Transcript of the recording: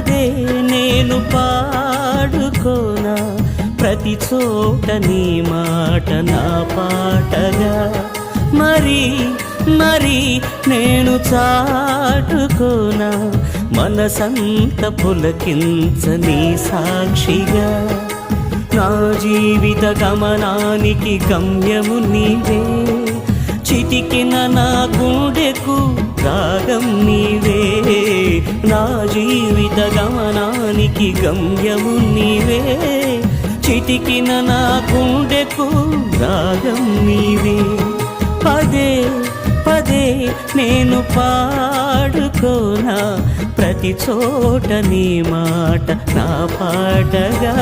పదే నేను పాడుకోనా ప్రతి చోట నీ మాట నా పాటగా మరి మరి నేను చాటుకోనా మనసంత పులకించని సాక్షిగా నా జీవిత గమనానికి గమ్యము నీవే చిటికిన నా గుండెకు రాగం నీవే నా జీవిత గమనానికి గమ్యము నీవే చిటికిన నా గుండెకు రాగం నీవే పదే పదే నేను పాడుకోనా ప్రతి చోట నీ మాట నా పాటగా